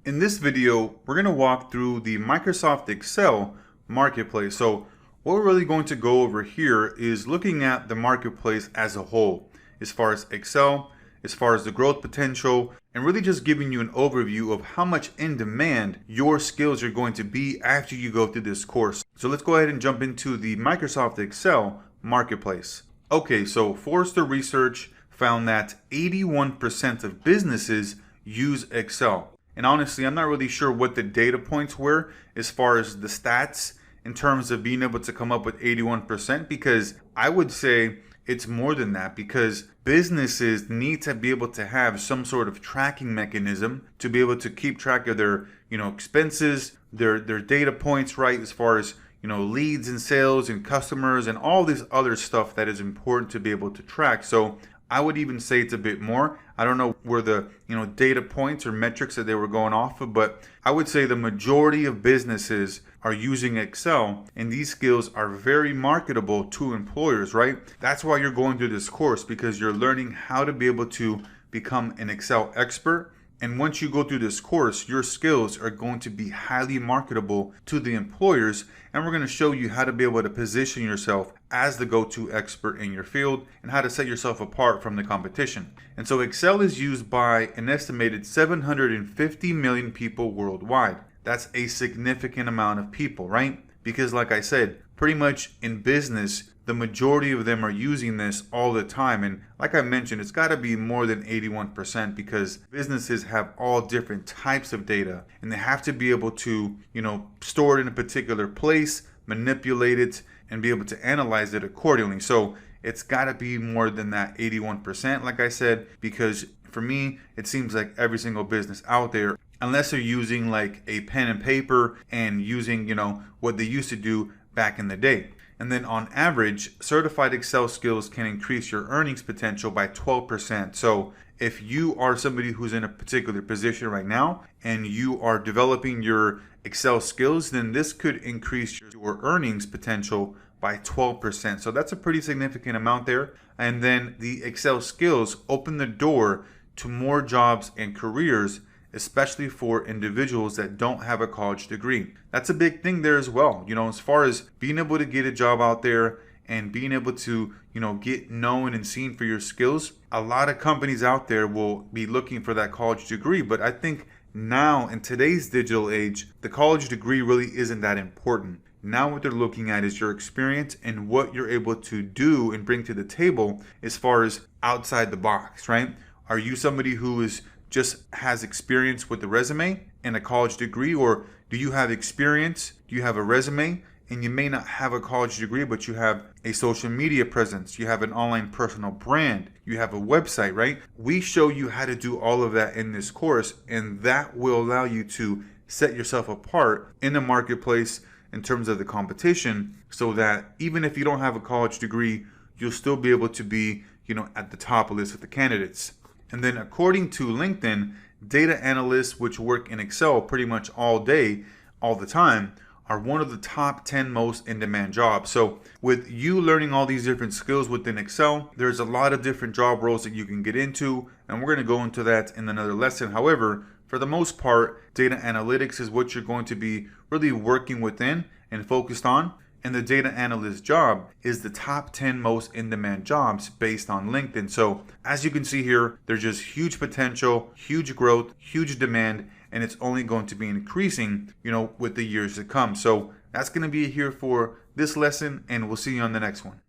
In this video, we're going to walk through the Microsoft Excel marketplace. So what we're really going to go over here is looking at the marketplace as a whole, as far as Excel, as far as the growth potential, and really just giving you an overview of how much in demand your skills are going to be after you go through this course. So let's go ahead and jump into the Microsoft Excel marketplace. Okay, so Forrester Research found that 81% of businesses use Excel. And honestly, I'm not really sure what the data points were as far as the stats in terms of being able to come up with 81%, because I would say it's more than that, because businesses need to be able to have some sort of tracking mechanism to be able to keep track of their, expenses, their data points, right? As far as, leads and sales and customers and all this other stuff that is important to be able to track. So I would even say it's a bit more. I don't know where the data points or metrics that they were going off of, but I would say the majority of businesses are using Excel, and these skills are very marketable to employers, right? That's why you're going through this course, because you're learning how to be able to become an Excel expert. And once you go through this course, your skills are going to be highly marketable to the employers. And we're going to show you how to be able to position yourself as the go-to expert in your field and how to set yourself apart from the competition. And so Excel is used by an estimated 750 million people worldwide. That's a significant amount of people, right? Because like I said, pretty much in business, the majority of them are using this all the time. And like I mentioned, it's got to be more than 81%, because businesses have all different types of data and they have to be able to, store it in a particular place, manipulate it, and be able to analyze it accordingly. So it's got to be more than that 81%, like I said, because for me, it seems like every single business out there, unless they're using like a pen and paper and using, what they used to do back in the day. And then on average, certified Excel skills can increase your earnings potential by 12%. So if you are somebody who's in a particular position right now and you are developing your Excel skills, then this could increase your earnings potential by 12%. So that's a pretty significant amount there. And then the Excel skills open the door to more jobs and careers, especially for individuals that don't have a college degree. That's a big thing there as well. As far as being able to get a job out there and being able to, get known and seen for your skills, a lot of companies out there will be looking for that college degree. But I think now in today's digital age, the college degree really isn't that important. Now what they're looking at is your experience and what you're able to do and bring to the table as far as outside the box, right? Are you somebody who is just has experience with the resume and a college degree, or do you have experience, do you have a resume, and you may not have a college degree, but you have a social media presence, you have an online personal brand, you have a website, right? We show you how to do all of that in this course, and that will allow you to set yourself apart in the marketplace in terms of the competition, so that even if you don't have a college degree, you'll still be able to be, at the top list of the candidates. And then according to LinkedIn, data analysts, which work in Excel pretty much all day, all the time, are one of the top 10 most in-demand jobs. So with you learning all these different skills within Excel, there's a lot of different job roles that you can get into, and we're going to go into that in another lesson. However, for the most part, data analytics is what you're going to be really working within and focused on. And the data analyst job is the top 10 most in-demand jobs based on LinkedIn. So as you can see here, there's just huge potential, huge growth, huge demand, and it's only going to be increasing, with the years to come. So that's going to be here for this lesson, and we'll see you on the next one.